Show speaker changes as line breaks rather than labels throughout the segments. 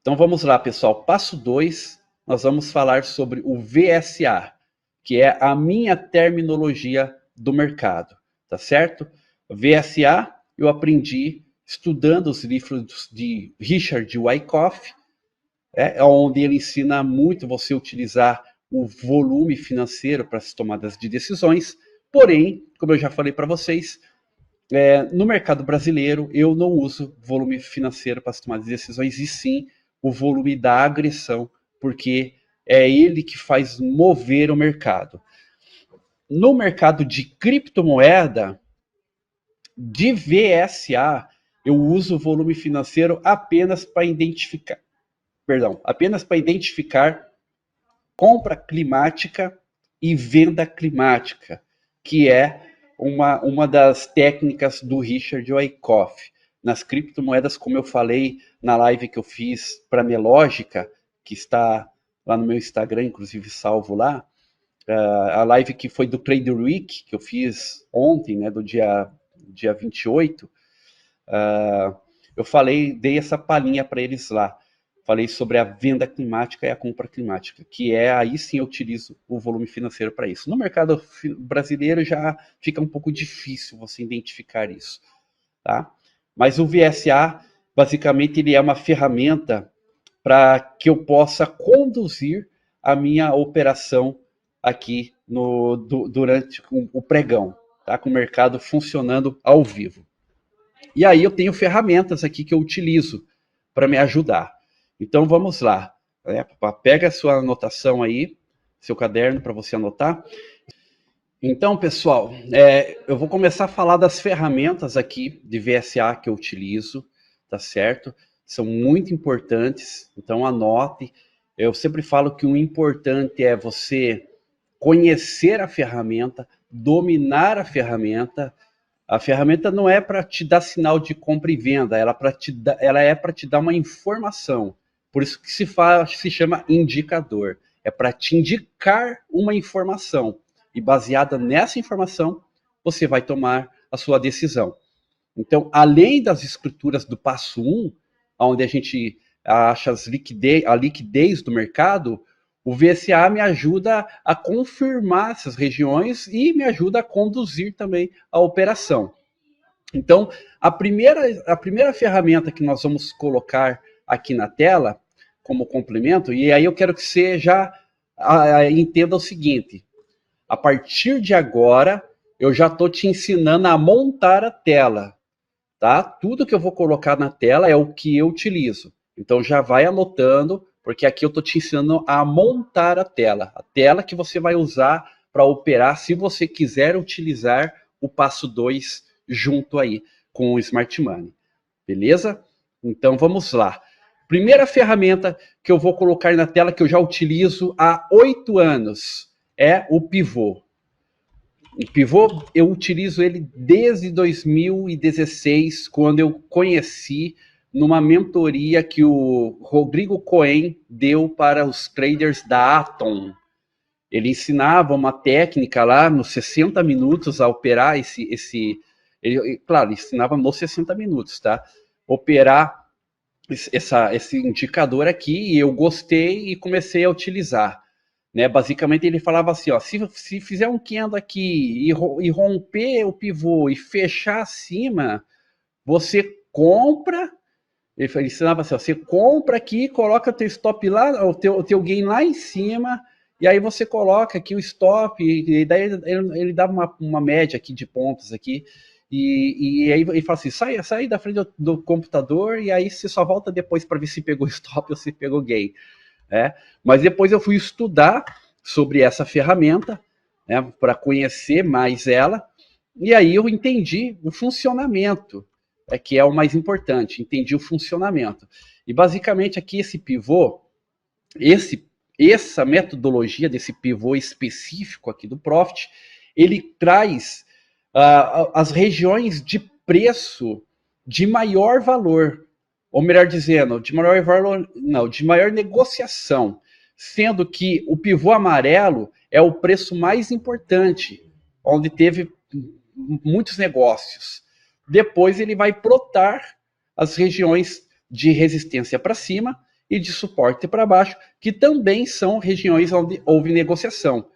Então vamos lá, pessoal. Passo 2, nós vamos falar sobre o VSA, que é a minha terminologia do mercado, tá certo? VSA eu aprendi estudando os livros de Richard Wyckoff, onde ele ensina muito você utilizar o volume financeiro para as tomadas de decisões. Porém, como eu já falei para vocês, no mercado brasileiro, eu não uso volume financeiro para as tomadas de decisões, e sim o volume da agressão, porque é ele que faz mover o mercado. No mercado de criptomoeda, de VSA, eu uso o volume financeiro apenas para identificar, apenas para identificar compra climática e venda climática, que é uma das técnicas do Richard Wyckoff. Nas criptomoedas, como eu falei na live que eu fiz para a Melógica, que está lá no meu Instagram, inclusive salvo lá, a live que foi do Trader Week, que eu fiz ontem, né, do dia 28, eu falei, dei essa palhinha para eles lá. Falei sobre a venda climática e a compra climática, que é, aí sim eu utilizo o volume financeiro para isso. No mercado brasileiro já fica um pouco difícil você identificar isso, tá? Mas o VSA, basicamente, ele é uma ferramenta para que eu possa conduzir a minha operação aqui durante o pregão, tá? Com o mercado funcionando ao vivo. E aí eu tenho ferramentas aqui que eu utilizo para me ajudar. Então vamos lá. Pega a sua anotação aí, seu caderno para você anotar. Então, pessoal, eu vou começar a falar das ferramentas aqui de VSA que eu utilizo, tá certo? São muito importantes, então anote. Eu sempre falo que o importante é você conhecer a ferramenta, dominar a ferramenta. A ferramenta não é para te dar sinal de compra e venda, ela é para te dar uma informação. Por isso que se chama indicador. É para te indicar uma informação. E baseada nessa informação, você vai tomar a sua decisão. Então, além das escrituras do passo 1, onde a gente acha a liquidez do mercado, o VSA me ajuda a confirmar essas regiões e me ajuda a conduzir também a operação. Então, a primeira ferramenta que nós vamos colocar aqui na tela, como complemento, e aí eu quero que você já entenda o seguinte: a partir de agora, eu já estou te ensinando a montar a tela, tá? Tudo que eu vou colocar na tela é o que eu utilizo. Então, já vai anotando, porque aqui eu estou te ensinando a montar a tela que você vai usar para operar, se você quiser utilizar o passo 2 junto aí com o Smart Money, beleza? Então vamos lá. Primeira ferramenta que eu vou colocar na tela, que eu já utilizo há 8 anos, é o pivô. O pivô, eu utilizo ele desde 2016, quando eu conheci numa mentoria que o Rodrigo Cohen deu para os traders da Atom. Ele ensinava uma técnica lá nos 60 minutos a operar claro, ensinava nos 60 minutos, tá? Operar esse indicador aqui, e eu gostei e comecei a utilizar. Né? Basicamente ele falava assim, ó, se fizer um candle aqui e romper o pivô e fechar acima, você compra. Ele ensinava assim, ó, você compra aqui, coloca teu stop lá, o teu gain lá em cima, e aí você coloca aqui o stop, e daí ele dava uma média aqui de pontos aqui, e aí ele fala assim, sai da frente do computador, e aí você só volta depois para ver se pegou stop ou se pegou gain. Né? Mas depois eu fui estudar sobre essa ferramenta, né, para conhecer mais ela, e aí eu entendi o funcionamento, que é o mais importante, entendi o funcionamento. E basicamente aqui esse pivô, essa metodologia desse pivô específico aqui do Profit, ele traz as regiões de preço de maior valor, ou melhor dizendo, de maior valor, não, de maior negociação, sendo que o pivô amarelo é o preço mais importante, onde teve muitos negócios. Depois ele vai plotar as regiões de resistência para cima e de suporte para baixo, que também são regiões onde houve negociação.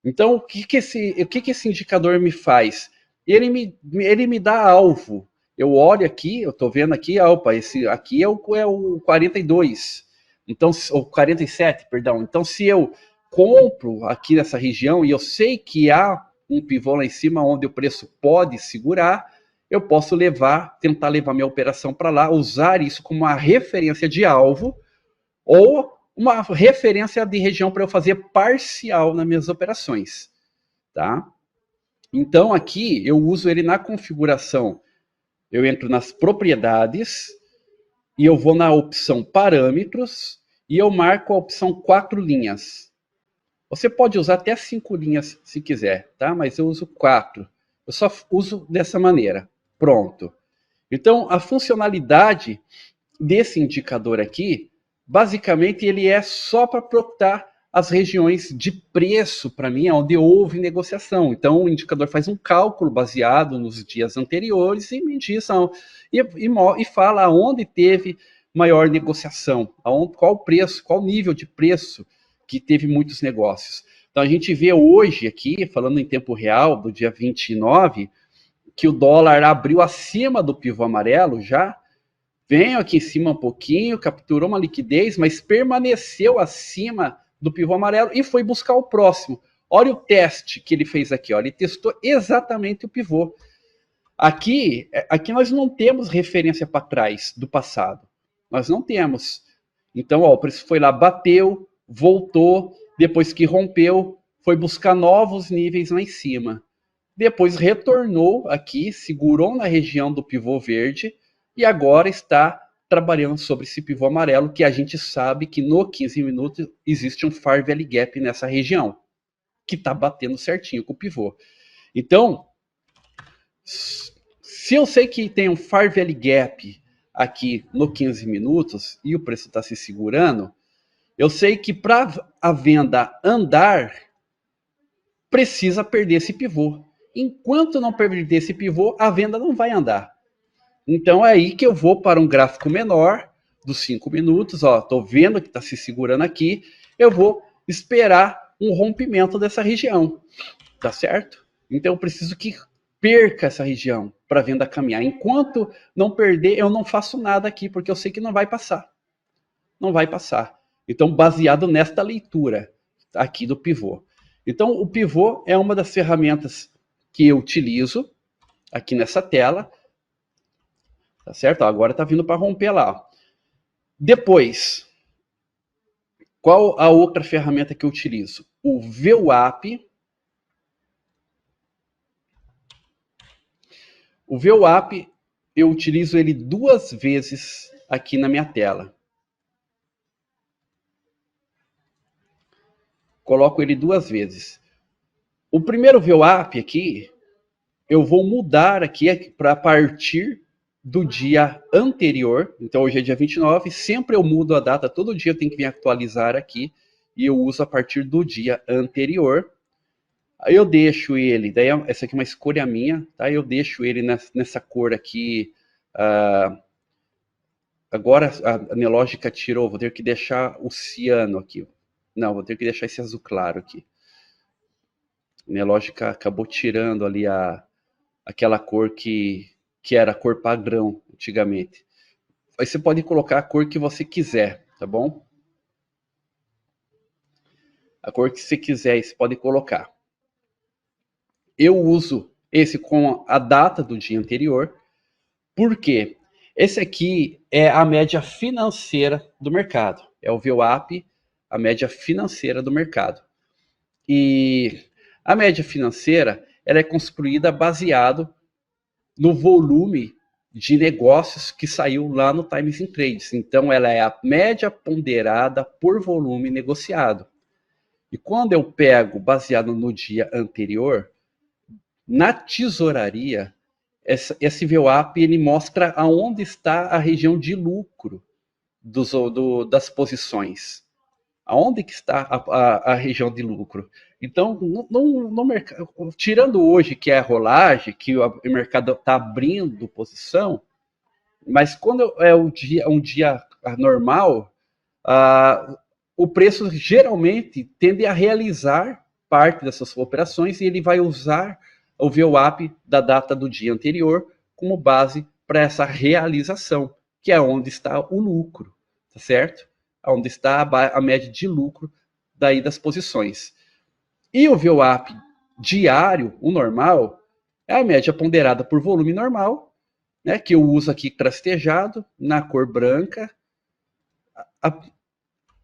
Então, o que esse indicador me faz? Ele me dá alvo. Eu olho aqui, eu estou vendo aqui, opa, esse aqui é o 42, então, ou 47, perdão. Então, se eu compro aqui nessa região e eu sei que há um pivô lá em cima onde o preço pode segurar, eu posso tentar levar minha operação para lá, usar isso como uma referência de alvo ou uma referência de região para eu fazer parcial nas minhas operações, tá? Então aqui eu uso ele na configuração. Eu entro nas propriedades e eu vou na opção parâmetros e eu marco a opção 4 linhas. Você pode usar até 5 linhas se quiser, tá? Mas eu uso 4. Eu só uso dessa maneira. Pronto. Então a funcionalidade desse indicador aqui, basicamente ele é só para procurar as regiões de preço para mim, onde houve negociação. Então o indicador faz um cálculo baseado nos dias anteriores e me diz e fala onde teve maior negociação, qual preço, qual nível de preço que teve muitos negócios. Então a gente vê hoje aqui, falando em tempo real, do dia 29, que o dólar abriu acima do pivô amarelo já, veio aqui em cima um pouquinho, capturou uma liquidez, mas permaneceu acima do pivô amarelo e foi buscar o próximo. Olha o teste que ele fez aqui, ó. Ele testou exatamente o pivô. Aqui nós não temos referência para trás do passado. Nós não temos. Então, ó, o preço foi lá, bateu, voltou, depois que rompeu, foi buscar novos níveis lá em cima. Depois retornou aqui, segurou na região do pivô verde e agora está trabalhando sobre esse pivô amarelo, que a gente sabe que no 15 minutos existe um Far Value Gap nessa região, que está batendo certinho com o pivô. Então, se eu sei que tem um Far Value Gap aqui no 15 minutos e o preço está se segurando, eu sei que para a venda andar, precisa perder esse pivô. Enquanto não perder esse pivô, a venda não vai andar. Então é aí que eu vou para um gráfico menor, dos 5 minutos, ó, tô vendo que está se segurando aqui, eu vou esperar um rompimento dessa região, tá certo? Então eu preciso que perca essa região para a venda caminhar. Enquanto não perder, eu não faço nada aqui, porque eu sei que não vai passar. Não vai passar. Então, baseado nesta leitura aqui do pivô. Então, o pivô é uma das ferramentas que eu utilizo aqui nessa tela. Tá certo? Agora está vindo para romper lá. Depois, qual a outra ferramenta que eu utilizo? O VWAP. O VWAP, eu utilizo ele 2 vezes aqui na minha tela. Coloco ele 2 vezes. O primeiro VWAP aqui, eu vou mudar aqui para partir do dia anterior. Então hoje é dia 29, sempre eu mudo a data, todo dia eu tenho que vir atualizar aqui, e eu uso a partir do dia anterior. Aí eu deixo ele, daí essa aqui é uma escolha minha, tá? Eu deixo ele nessa cor aqui. Agora a Nelogica tirou, vou ter que deixar o ciano aqui. Não, vou ter que deixar esse azul claro aqui. A Nelogica acabou tirando ali aquela cor que era a cor padrão antigamente. Aí você pode colocar a cor que você quiser, tá bom? A cor que você quiser, você pode colocar. Eu uso esse com a data do dia anterior. Por quê? Esse aqui é a média financeira do mercado. É o VWAP, a média financeira do mercado. E a média financeira, ela é construída baseado no volume de negócios que saiu lá no Times in Trades. Então, ela é a média ponderada por volume negociado. E quando eu pego baseado no dia anterior, na tesouraria, esse VWAP ele mostra aonde está a região de lucro das posições. Aonde que está a região de lucro? Então, no mercado, tirando hoje que é a rolagem, que o mercado está abrindo posição, mas quando é um dia normal, o preço geralmente tende a realizar parte dessas operações e ele vai usar o VWAP da data do dia anterior como base para essa realização, que é onde está o lucro, tá certo? Onde está a média de lucro daí das posições. E o VWAP diário, o normal, é a média ponderada por volume normal, né, que eu uso aqui trastejado, na cor branca,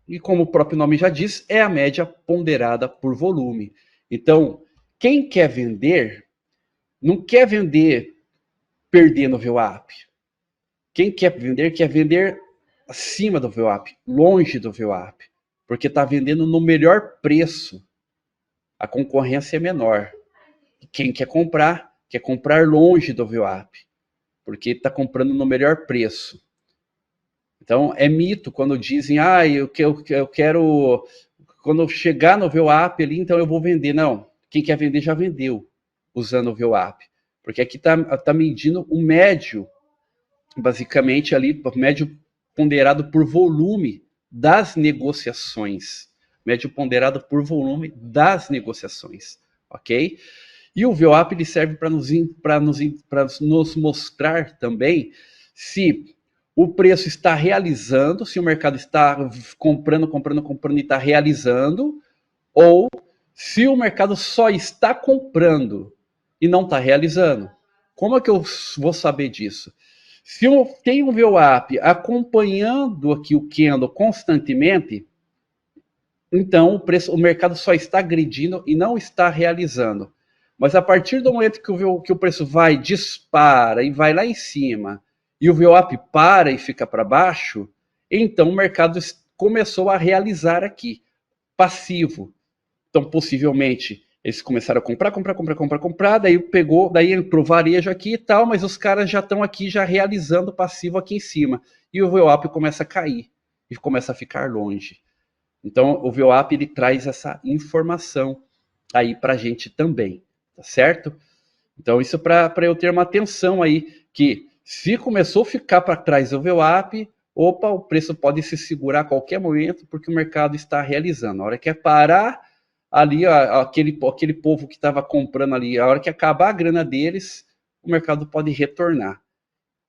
e como o próprio nome já diz, é a média ponderada por volume. Então, quem quer vender, não quer vender perdendo o VWAP. Quem quer vender acima do VWAP, longe do VWAP, porque está vendendo no melhor preço. A concorrência é menor. Quem quer comprar longe do VWAP, porque está comprando no melhor preço. Então, é mito quando dizem, eu quero, quando eu chegar no VWAP ali, então eu vou vender. Não, quem quer vender já vendeu, usando o VWAP. Porque aqui está medindo o médio, basicamente ali, médio ponderado por volume das negociações. Médio ponderado por volume das negociações, ok? E o VWAP ele serve para nos mostrar também se o preço está realizando, se o mercado está comprando e está realizando, ou se o mercado só está comprando e não está realizando. Como é que eu vou saber disso? Se eu tenho um VWAP acompanhando aqui o candle constantemente, então o mercado só está agredindo e não está realizando. Mas a partir do momento que o preço dispara e vai lá em cima, e o VWAP para e fica para baixo, então o mercado começou a realizar aqui, passivo. Então, possivelmente, eles começaram a comprar, daí entrou varejo aqui e tal, mas os caras já estão aqui, já realizando passivo aqui em cima. E o VWAP começa a cair, e começa a ficar longe. Então, o VWAP, ele traz essa informação aí para a gente também, tá certo? Então, isso para eu ter uma atenção aí, que se começou a ficar para trás o VWAP, o preço pode se segurar a qualquer momento, porque o mercado está realizando. A hora que é parar, ali, aquele povo que estava comprando ali, a hora que acabar a grana deles, o mercado pode retornar,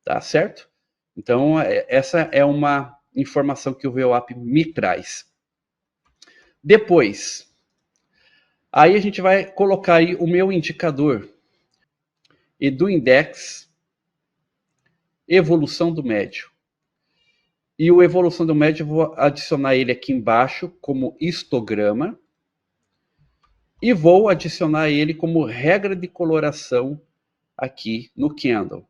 tá certo? Então, essa é uma informação que o VWAP me traz. Depois, aí a gente vai colocar aí o meu indicador e do index evolução do médio. E o evolução do médio eu vou adicionar ele aqui embaixo como histograma e vou adicionar ele como regra de coloração aqui no Candle.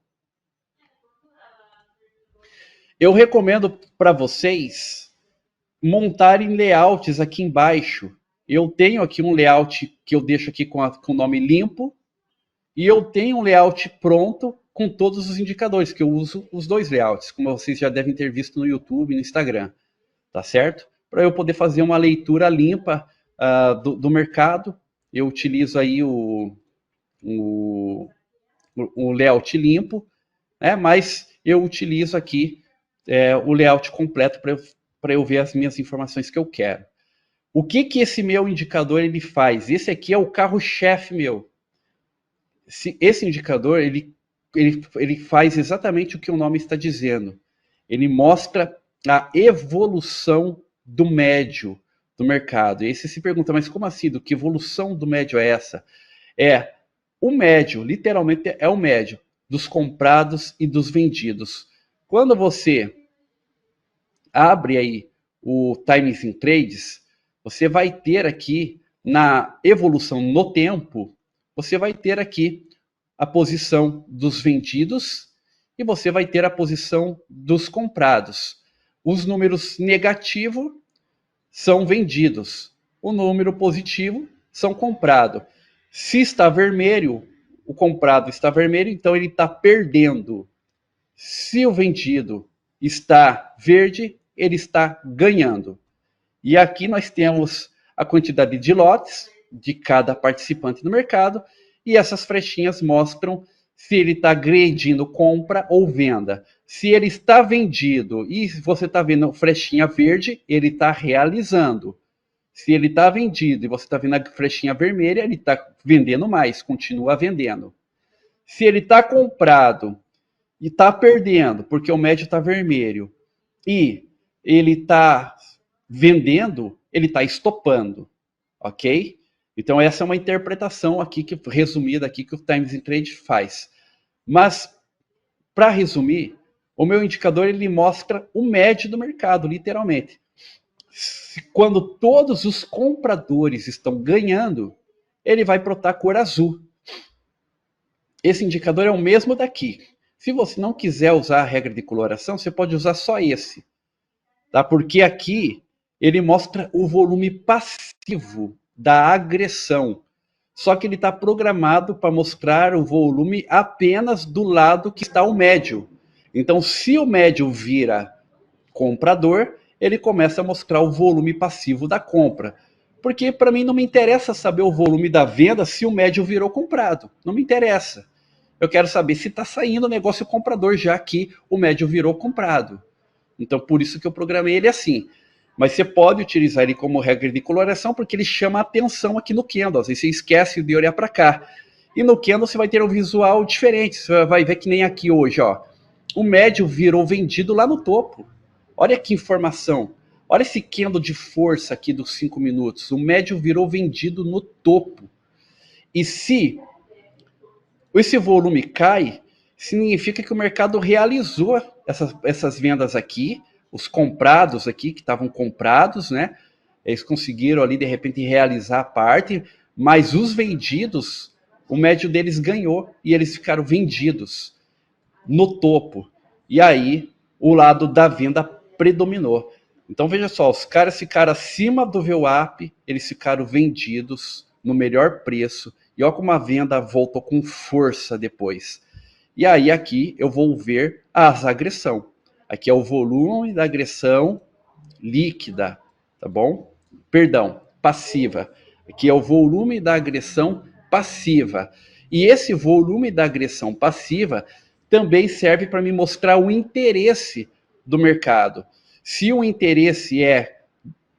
Eu recomendo para vocês montarem layouts aqui embaixo. Eu tenho aqui um layout que eu deixo aqui com o nome limpo e eu tenho um layout pronto com todos os indicadores, que eu uso os dois layouts, como vocês já devem ter visto no YouTube e no Instagram, tá certo? Para eu poder fazer uma leitura limpa do mercado, eu utilizo aí o layout limpo, né? Mas eu utilizo aqui o layout completo para eu ver as minhas informações que eu quero. O que esse meu indicador ele faz? Esse aqui é o carro-chefe meu. Esse indicador ele faz exatamente o que o nome está dizendo. Ele mostra a evolução do médio do mercado. E aí você se pergunta, mas como assim? Que evolução do médio é essa? É o médio, literalmente é o médio dos comprados e dos vendidos. Quando você abre aí o Times in Trades, você vai ter aqui na evolução no tempo, você vai ter aqui a posição dos vendidos e você vai ter a posição dos comprados. Os números negativos são vendidos, o número positivo são comprados. Se está vermelho, o comprado está vermelho, então ele está perdendo. Se o vendido está verde, ele está ganhando. E aqui nós temos a quantidade de lotes de cada participante do mercado, e essas flechinhas mostram se ele está agredindo compra ou venda. Se ele está vendido e você está vendo flechinha verde, ele está realizando. Se ele está vendido e você está vendo a flechinha vermelha, ele está vendendo mais, continua vendendo. Se ele está comprado e está perdendo, porque o médio está vermelho, e ele está vendendo, ele está estopando, ok? Então essa é uma interpretação aqui, resumida aqui, que o Times in Trade faz. Mas, para resumir, o meu indicador ele mostra o médio do mercado, literalmente. Quando todos os compradores estão ganhando, ele vai brotar cor azul. Esse indicador é o mesmo daqui. Se você não quiser usar a regra de coloração, você pode usar só esse, tá? Porque aqui ele mostra o volume passivo da agressão. Só que ele está programado para mostrar o volume apenas do lado que está o médio. Então, se o médio vira comprador, ele começa a mostrar o volume passivo da compra. Porque para mim não me interessa saber o volume da venda se o médio virou comprado. Não me interessa. Eu quero saber se está saindo o negócio comprador, já que o médio virou comprado. Então, por isso que eu programei ele assim. Mas você pode utilizar ele como regra de coloração, porque ele chama a atenção aqui no Candle. Às vezes você esquece de olhar para cá. E no Candle você vai ter um visual diferente. Você vai ver que nem aqui hoje, ó. O médio virou vendido lá no topo. Olha que informação. Olha esse candle de força aqui dos 5 minutos. O médio virou vendido no topo. E se esse volume cai, significa que o mercado realizou essas vendas aqui, os comprados aqui, que estavam comprados, né? Eles conseguiram ali, de repente, realizar a parte, mas os vendidos, o médio deles ganhou e eles ficaram vendidos no topo. E aí, o lado da venda predominou. Então, veja só, os caras ficaram acima do VWAP, eles ficaram vendidos no melhor preço. E olha como a venda voltou com força depois. E aí, aqui, eu vou ver as agressão. Aqui é o volume da agressão líquida, tá bom? Perdão, passiva. Aqui é o volume da agressão passiva. E esse volume da agressão passiva também serve para me mostrar o interesse do mercado. Se o interesse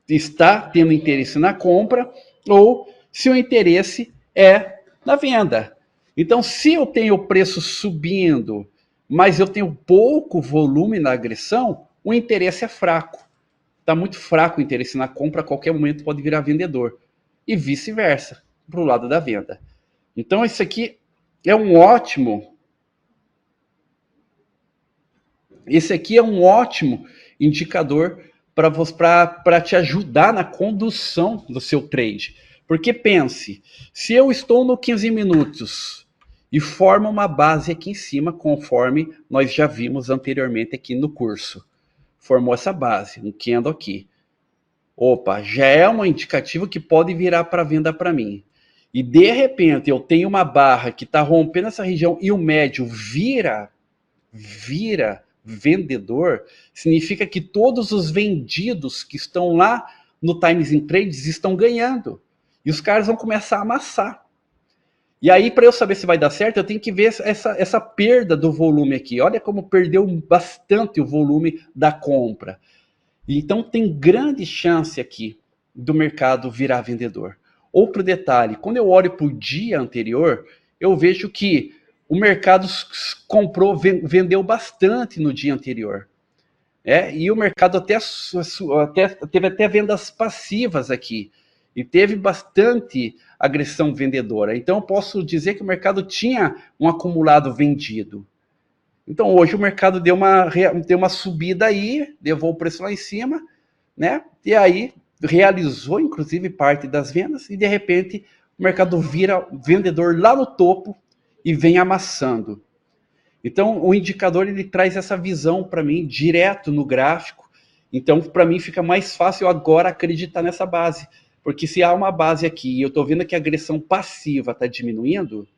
está tendo interesse na compra ou se o interesse é na venda. Então, se eu tenho o preço subindo, mas eu tenho pouco volume na agressão, o interesse é fraco. Está muito fraco o interesse na compra, a qualquer momento pode virar vendedor. E vice-versa, para o lado da venda. Então, isso aqui é um ótimo. Esse aqui é um ótimo indicador para te ajudar na condução do seu trade. Porque pense, se eu estou no 15 minutos e forma uma base aqui em cima, conforme nós já vimos anteriormente aqui no curso. Formou essa base, um candle aqui. Opa, já é um indicativo que pode virar para venda para mim. E de repente eu tenho uma barra que está rompendo essa região e o médio vira vendedor, significa que todos os vendidos que estão lá no Times in Trades estão ganhando. E os caras vão começar a amassar. E aí, para eu saber se vai dar certo, eu tenho que ver essa perda do volume aqui. Olha como perdeu bastante o volume da compra. Então, tem grande chance aqui do mercado virar vendedor. Outro detalhe, quando eu olho para o dia anterior, eu vejo que o mercado comprou, vendeu bastante no dia anterior. E o mercado teve até vendas passivas aqui. E teve bastante agressão vendedora. Então, eu posso dizer que o mercado tinha um acumulado vendido. Então, hoje o mercado deu uma subida aí, levou o preço lá em cima, né? E aí realizou, inclusive, parte das vendas e, de repente, o mercado vira vendedor lá no topo e vem amassando. Então, o indicador ele traz essa visão para mim direto no gráfico. Então, para mim fica mais fácil agora acreditar nessa base. Porque se há uma base aqui e eu estou vendo que a agressão passiva está diminuindo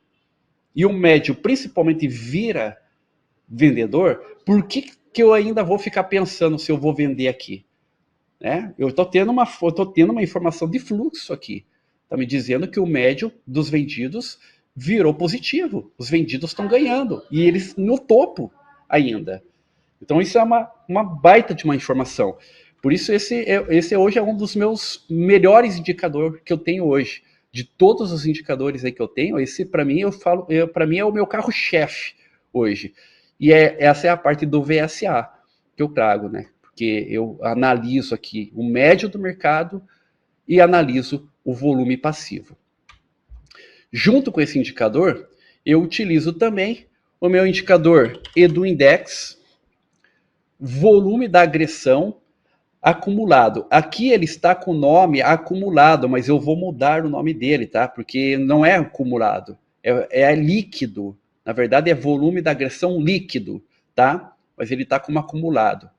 e o médio principalmente vira vendedor, por que eu ainda vou ficar pensando se eu vou vender aqui? Eu estou tendo uma informação de fluxo aqui. Está me dizendo que o médio dos vendidos virou positivo. Os vendidos estão ganhando. E eles no topo ainda. Então isso é uma baita de uma informação. Por isso esse hoje é um dos meus melhores indicadores que eu tenho hoje. De todos os indicadores aí que eu tenho, esse para mim para mim é o meu carro-chefe hoje. E essa é a parte do VSA que eu trago, né? Porque eu analiso aqui o médio do mercado e analiso o volume passivo. Junto com esse indicador, eu utilizo também o meu indicador EduIndex, volume da agressão acumulado. Aqui ele está com o nome acumulado, mas eu vou mudar o nome dele, tá? Porque não é acumulado, é líquido. Na verdade, é volume da agressão líquido, tá? Mas ele está como acumulado.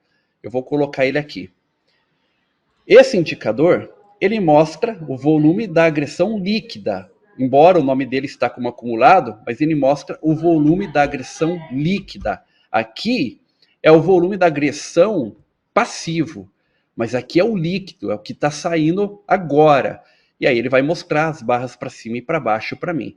Eu vou colocar ele aqui. Esse indicador, ele mostra o volume da agressão líquida. Embora o nome dele está como acumulado, mas ele mostra o volume da agressão líquida. Aqui é o volume da agressão passivo. Mas aqui é o líquido, é o que está saindo agora. E aí ele vai mostrar as barras para cima e para baixo para mim.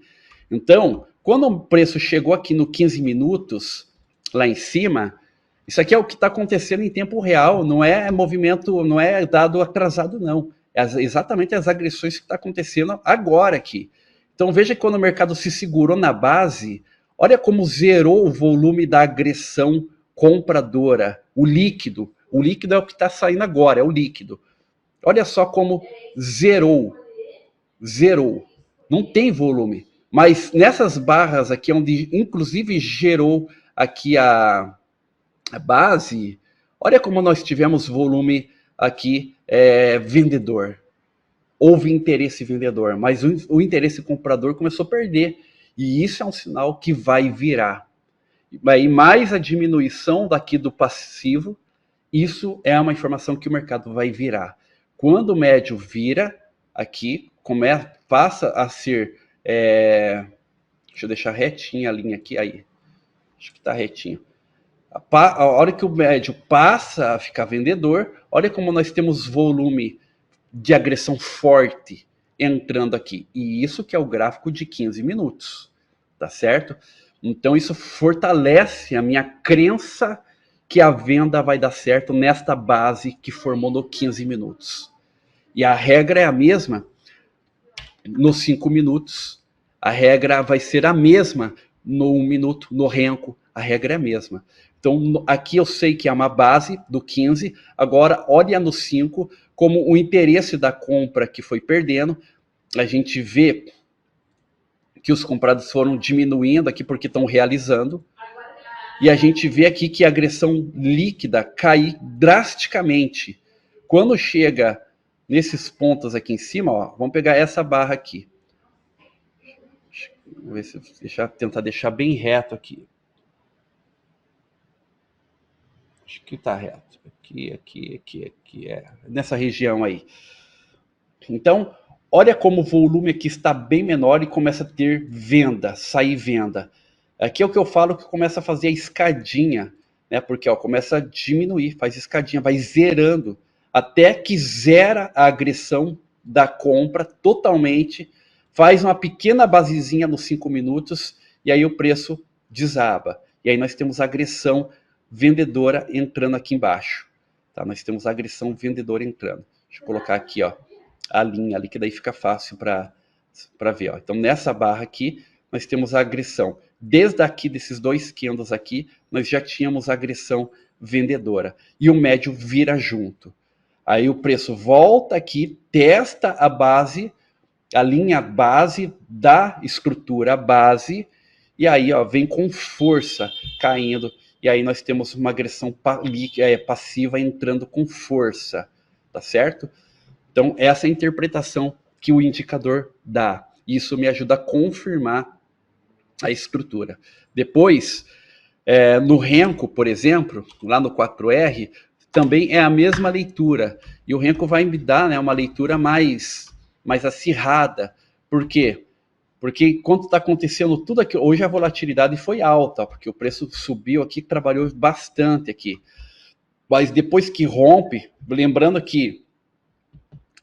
Então, quando o preço chegou aqui no 15 minutos, lá em cima, isso aqui é o que está acontecendo em tempo real, não é movimento, não é dado atrasado, não. É exatamente as agressões que está acontecendo agora aqui. Então veja que quando o mercado se segurou na base, olha como zerou o volume da agressão compradora, o líquido. O líquido é o que está saindo agora, é o líquido. Olha só como zerou. Zerou. Não tem volume. Mas nessas barras aqui, onde inclusive gerou aqui a base, olha como nós tivemos volume aqui vendedor. Houve interesse vendedor, mas o interesse comprador começou a perder. E isso é um sinal que vai virar. E mais a diminuição daqui do passivo, isso é uma informação que o mercado vai virar. Quando o médio vira, aqui passa a ser... deixa eu deixar retinha a linha aqui. Aí, acho que está retinho. A hora que o médio passa a ficar vendedor, olha como nós temos volume de agressão forte entrando aqui. E isso que é o gráfico de 15 minutos, tá certo? Então isso fortalece a minha crença que a venda vai dar certo nesta base que formou no 15 minutos. E a regra é a mesma nos 5 minutos. A regra vai ser a mesma no 1 minuto, no renko. A regra é a mesma. Então, aqui eu sei que é uma base do 15. Agora, olha no 5, como o interesse da compra que foi perdendo. A gente vê que os comprados foram diminuindo aqui porque estão realizando. E a gente vê aqui que a agressão líquida cai drasticamente. Quando chega nesses pontos aqui em cima, ó, vamos pegar essa barra aqui. Vou ver se tentar deixar bem reto aqui. Acho que tá reto. Aqui, nessa região aí. Então, olha como o volume aqui está bem menor e começa a ter venda, sair venda. Aqui é o que eu falo que começa a fazer a escadinha, né? Porque ó, começa a diminuir, faz escadinha, vai zerando, até que zera a agressão da compra totalmente, faz uma pequena basezinha nos 5 minutos e aí o preço desaba. E aí nós temos a agressão vendedora entrando aqui embaixo. Tá? Nós temos a agressão vendedora entrando. Deixa eu colocar aqui, ó, a linha ali, que daí fica fácil para ver. Ó. Então, nessa barra aqui, nós temos a agressão. Desde aqui, desses 2 candles aqui, nós já tínhamos a agressão vendedora. E o médio vira junto. Aí o preço volta aqui, testa a base, a linha base da estrutura base, e aí ó, vem com força caindo. E aí nós temos uma agressão passiva entrando com força, tá certo? Então, essa é a interpretação que o indicador dá. Isso me ajuda a confirmar a estrutura. Depois, no renko, por exemplo, lá no 4R, também é a mesma leitura. E o renko vai me dar, né, uma leitura mais acirrada. Por quê? Porque enquanto está acontecendo tudo aqui, hoje a volatilidade foi alta, porque o preço subiu aqui, trabalhou bastante aqui. Mas depois que rompe, lembrando que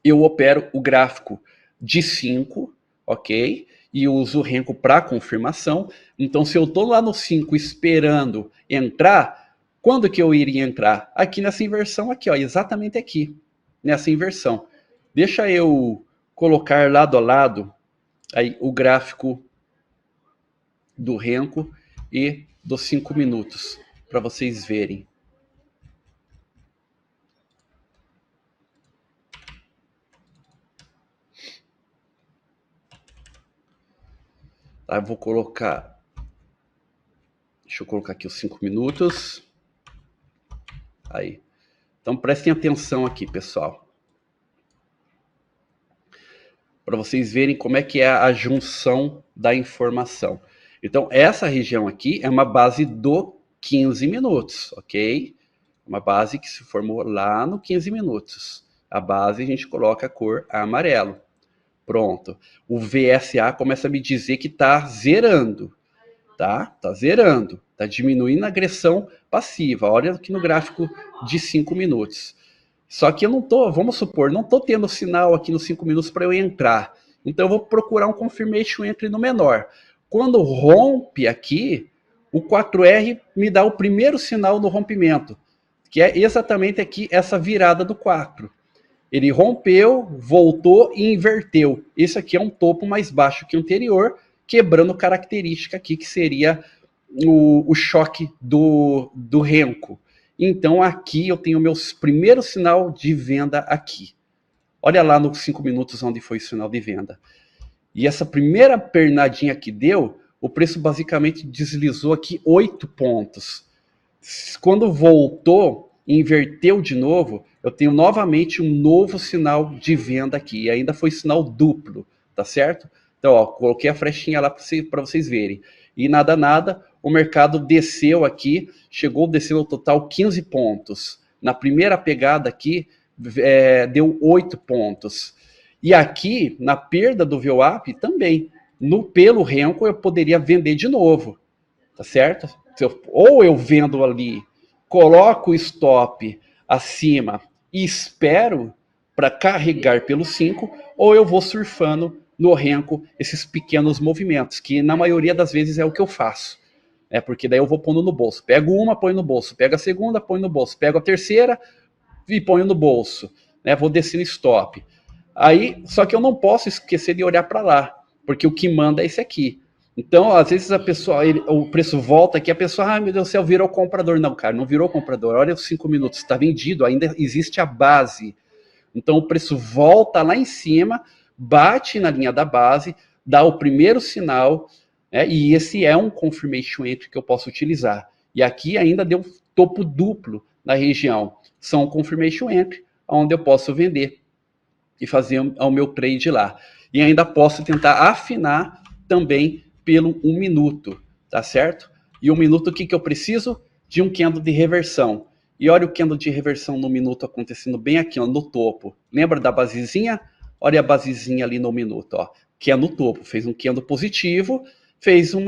eu opero o gráfico de 5, ok? e uso o Renko para confirmação. Então, se eu estou lá no 5 esperando entrar, quando que eu iria entrar? Aqui nessa inversão aqui, ó, exatamente aqui, nessa inversão. Deixa eu colocar lado a lado aí o gráfico do Renko e dos 5 minutos, para vocês verem. Tá, eu vou colocar... Deixa eu colocar aqui os 5 minutos. Aí. Então prestem atenção aqui, pessoal. Para vocês verem como é que é a junção da informação. Então, essa região aqui é uma base do 15 minutos, ok? Uma base que se formou lá no 15 minutos. A base a gente coloca a cor amarelo. Pronto. O VSA começa a me dizer que está zerando. Tá? Tá zerando. Tá diminuindo a agressão passiva. Olha aqui no gráfico de 5 minutos. Só que eu não tô, vamos supor, não tô tendo sinal aqui nos 5 minutos para eu entrar. Então eu vou procurar um confirmation entry no menor. Quando rompe aqui, o 4R me dá o primeiro sinal do rompimento, que é exatamente aqui essa virada do 4. Ele rompeu, voltou e inverteu. Esse aqui é um topo mais baixo que o anterior, quebrando característica aqui, que seria o choque do Renko. Então aqui eu tenho o meu primeiro sinal de venda aqui. Olha lá nos 5 minutos onde foi o sinal de venda. E essa primeira pernadinha que deu, o preço basicamente deslizou aqui 8 pontos. Quando voltou, inverteu de novo, eu tenho novamente um novo sinal de venda aqui. E ainda foi sinal duplo, tá certo? Então, ó, coloquei a flechinha lá para vocês verem. E nada, o mercado desceu aqui, chegou a descer no total 15 pontos. Na primeira pegada aqui, deu 8 pontos. E aqui, na perda do VWAP, também. Pelo Renko, eu poderia vender de novo, tá certo? Ou eu vendo ali, coloco o stop acima e espero para carregar pelo 5, ou eu vou surfando no Renko esses pequenos movimentos, que na maioria das vezes é o que eu faço. Porque daí eu vou pondo no bolso. Pego uma, ponho no bolso. Pego a segunda, ponho no bolso. Pego a terceira e ponho no bolso. Vou descendo stop. Aí, só que eu não posso esquecer de olhar para lá, porque o que manda é esse aqui. Então, às vezes a pessoa, o preço volta aqui, a pessoa, ai meu Deus do céu, virou comprador. Não, cara, não virou comprador. Olha os 5 minutos, está vendido, ainda existe a base. Então, o preço volta lá em cima, bate na linha da base, dá o primeiro sinal, e esse é um confirmation entry que eu posso utilizar. E aqui ainda deu topo duplo na região. São confirmation entry, onde eu posso vender e fazer o meu trade lá. E ainda posso tentar afinar também pelo 1 minuto, tá certo? E 1 minuto, o que eu preciso? De um candle de reversão. E olha o candle de reversão no minuto acontecendo bem aqui, ó, no topo. Lembra da basezinha? Olha a basezinha ali no minuto, ó, que é no topo. Fez um candle positivo, fez um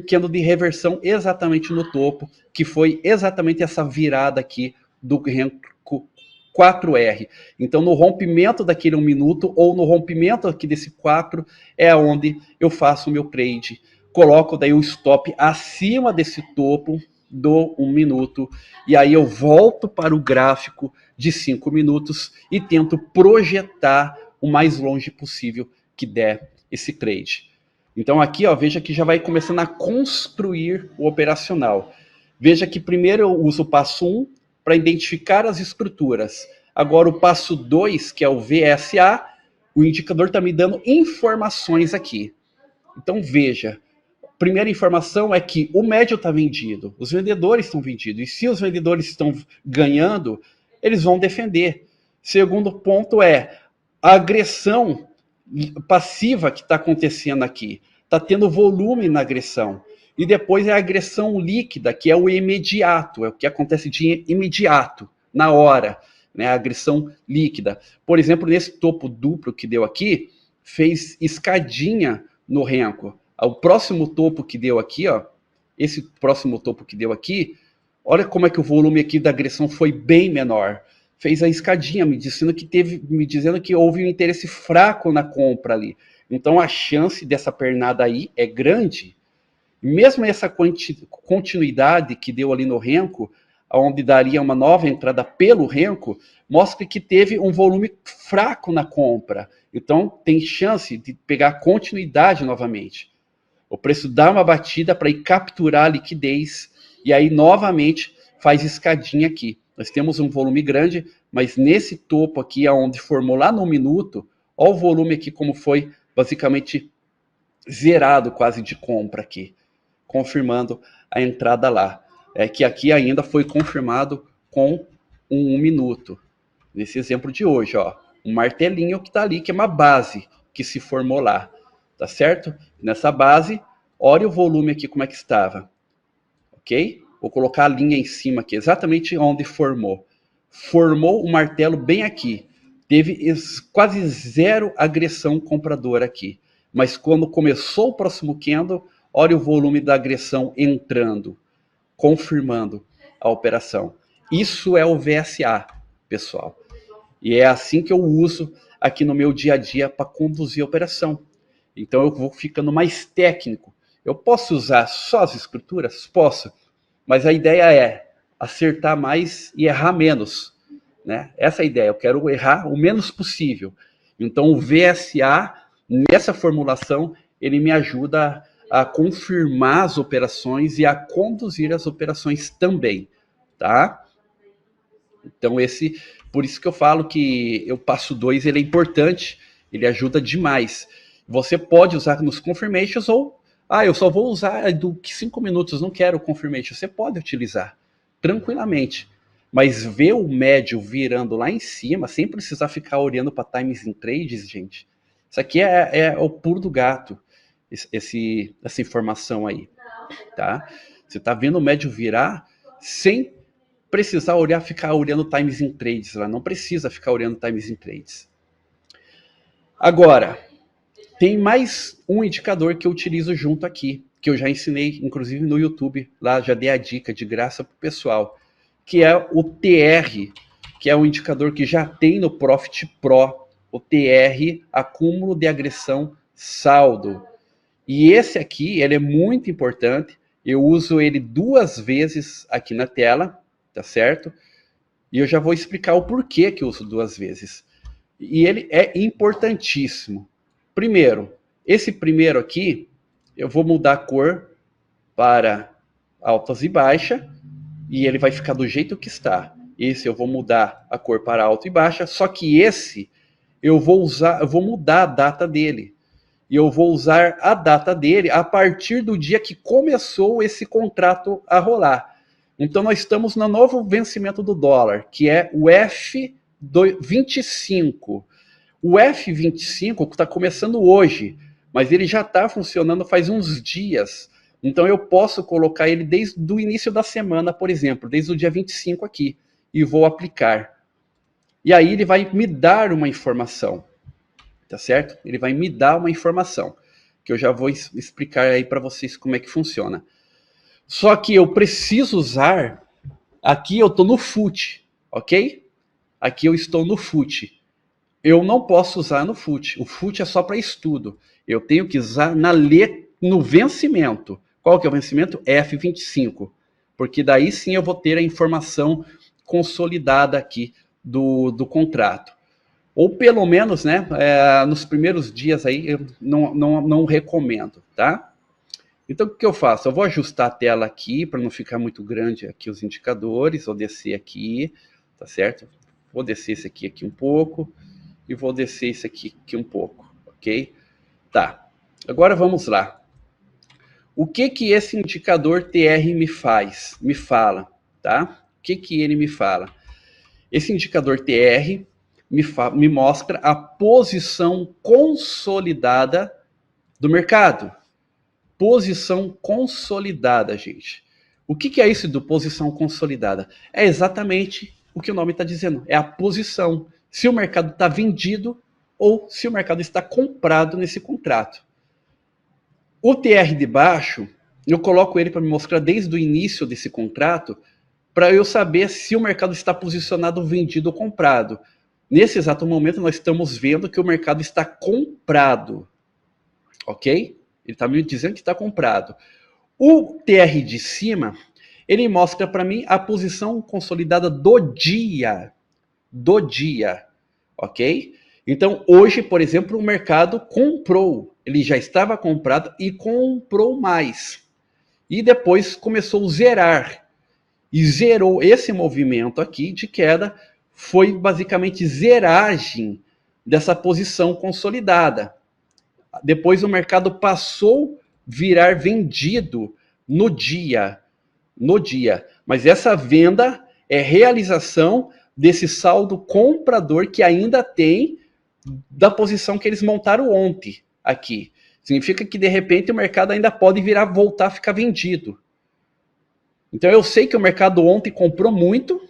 candle de reversão exatamente no topo, que foi exatamente essa virada aqui do Renko 4R. Então, no rompimento daquele 1 minuto, ou no rompimento aqui desse 4, é onde eu faço o meu trade. Coloco daí o stop acima desse topo do 1 minuto, e aí eu volto para o gráfico de 5 minutos e tento projetar o mais longe possível que der esse trade. Então aqui, ó, veja que já vai começando a construir o operacional. Veja que primeiro eu uso o passo 1 para identificar as estruturas. Agora o passo 2, que é o VSA, o indicador está me dando informações aqui. Então veja, primeira informação é que o médio está vendido, os vendedores estão vendidos, e se os vendedores estão ganhando, eles vão defender. Segundo ponto é a agressão passiva que está acontecendo aqui. Está tendo volume na agressão. E depois é a agressão líquida, que é o imediato, é o que acontece de imediato, na hora, né? A agressão líquida. Por exemplo, nesse topo duplo que deu aqui, fez escadinha no Renko. O próximo topo que deu aqui, ó, esse próximo topo que deu aqui, olha como é que o volume aqui da agressão foi bem menor. Fez a escadinha, me dizendo que houve um interesse fraco na compra ali. Então a chance dessa pernada aí é grande. Mesmo essa continuidade que deu ali no Renko, onde daria uma nova entrada pelo Renko, mostra que teve um volume fraco na compra. Então tem chance de pegar continuidade novamente. O preço dá uma batida para ir capturar a liquidez e aí novamente faz escadinha aqui. Nós temos um volume grande, mas nesse topo aqui, onde formou lá no minuto, olha o volume aqui como foi basicamente zerado quase de compra aqui, confirmando a entrada lá. É que aqui ainda foi confirmado com um minuto. Nesse exemplo de hoje, ó, um martelinho que está ali, que é uma base que se formou lá, tá certo? Nessa base, olha o volume aqui como é que estava, ok? Vou colocar a linha em cima aqui, exatamente onde formou. Formou o martelo bem aqui. Teve quase zero agressão compradora aqui. Mas quando começou o próximo candle, olha o volume da agressão entrando, confirmando a operação. Isso é o VSA, pessoal. E é assim que eu uso aqui no meu dia a dia para conduzir a operação. Então eu vou ficando mais técnico. Eu posso usar só as escrituras? Posso. Mas a ideia é acertar mais e errar menos. Né? Essa é a ideia. Eu quero errar o menos possível. Então o VSA, nessa formulação, ele me ajuda a confirmar as operações e a conduzir as operações também. Tá? Então por isso que eu falo que o passo 2 ele é importante, ele ajuda demais. Você pode usar nos confirmations ou, eu só vou usar do 5 minutos, não quero confirmation. Você pode utilizar tranquilamente, mas ver o médio virando lá em cima, sem precisar ficar olhando para times in trades, gente, isso aqui é o pulo do gato, essa informação aí, tá? Você tá vendo o médio virar sem precisar ficar olhando times in trades lá, não precisa ficar olhando times in trades. Agora, tem mais um indicador que eu utilizo junto aqui, que eu já ensinei, inclusive no YouTube, lá já dei a dica de graça pro pessoal, que é o TR, que é um indicador que já tem no Profit Pro, o TR, acúmulo de agressão saldo. E esse aqui, ele é muito importante, eu uso ele 2 vezes aqui na tela, tá certo? E eu já vou explicar o porquê que eu uso 2 vezes. E ele é importantíssimo. Primeiro, esse primeiro aqui, eu vou mudar a cor para altas e baixa, e ele vai ficar do jeito que está. Esse eu vou mudar a cor para alta e baixa, só que esse eu vou mudar a data dele. E eu vou usar a data dele a partir do dia que começou esse contrato a rolar. Então nós estamos no novo vencimento do dólar, que é o F25. O F25 está começando hoje, mas ele já está funcionando faz uns dias. Então eu posso colocar ele desde o início da semana, por exemplo, desde o dia 25 aqui, e vou aplicar. E aí ele vai me dar uma informação, tá certo? Ele vai me dar uma informação, que eu já vou explicar aí para vocês como é que funciona. Só que eu preciso usar, aqui eu estou no FUT, ok? Aqui eu estou no FUT. Eu não posso usar no FUT. O FUT é só para estudo. Eu tenho que usar no vencimento. Qual que é o vencimento? F25. Porque daí sim eu vou ter a informação consolidada aqui do contrato. Ou pelo menos, né, nos primeiros dias aí, eu não recomendo, tá? Então, o que eu faço? Eu vou ajustar a tela aqui, para não ficar muito grande aqui os indicadores. Vou descer aqui, tá certo? Vou descer esse aqui um pouco. E vou descer esse aqui um pouco, ok? Tá, agora vamos lá. O que esse indicador TR me fala, tá? O que ele me fala? Esse indicador TR me mostra a posição consolidada do mercado. Posição consolidada, gente. O que é isso do posição consolidada? É exatamente o que o nome está dizendo. É a posição. Se o mercado está vendido ou se o mercado está comprado nesse contrato. O TR de baixo, eu coloco ele para me mostrar desde o início desse contrato, para eu saber se o mercado está posicionado vendido ou comprado. Nesse exato momento, nós estamos vendo que o mercado está comprado. ok? Ele está me dizendo que está comprado. O TR de cima, ele mostra para mim a posição consolidada do dia, ok? Então, hoje, por exemplo, o mercado comprou, ele já estava comprado e comprou mais. E depois começou a zerar. E zerou esse movimento aqui de queda, foi basicamente zeragem dessa posição consolidada. Depois o mercado passou a virar vendido no dia. Mas essa venda é realização desse saldo comprador que ainda tem da posição que eles montaram ontem aqui. Significa que de repente o mercado ainda pode voltar a ficar vendido. Então eu sei que o mercado ontem comprou muito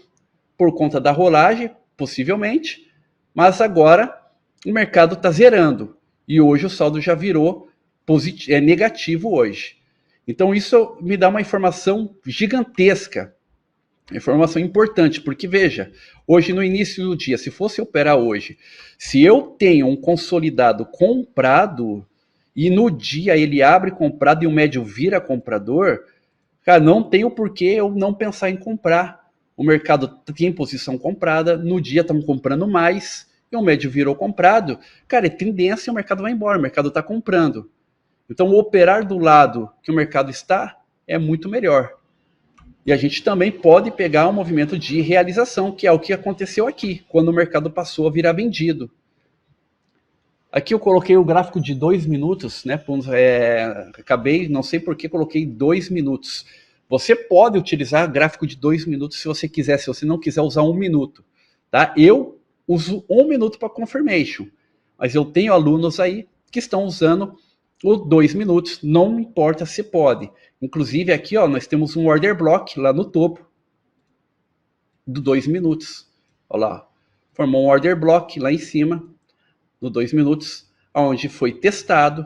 por conta da rolagem, possivelmente, mas agora o mercado está zerando e hoje o saldo já virou negativo hoje. Então isso me dá uma informação gigantesca, informação importante, porque veja, hoje no início do dia, se fosse operar hoje, se eu tenho um consolidado comprado e no dia ele abre comprado e o médio vira comprador, cara, não tem o porquê eu não pensar em comprar. O mercado tem posição comprada, no dia estamos comprando mais, e o médio virou comprado. Cara, é tendência e o mercado vai embora, o mercado está comprando. Então, operar do lado que o mercado está é muito melhor. E a gente também pode pegar um movimento de realização, que é o que aconteceu aqui, quando o mercado passou a virar vendido. Aqui eu coloquei o gráfico de 2 minutos, né? Acabei, não sei por que coloquei 2 minutos. Você pode utilizar gráfico de 2 minutos se você quiser, se você não quiser usar 1 minuto. Tá? Eu uso 1 minuto para confirmation, mas eu tenho alunos aí que estão usando os 2 minutos, não importa se pode. Inclusive aqui, ó, nós temos um order block lá no topo do 2 minutos. Olha lá, formou um order block lá em cima, no 2 minutos, onde foi testado,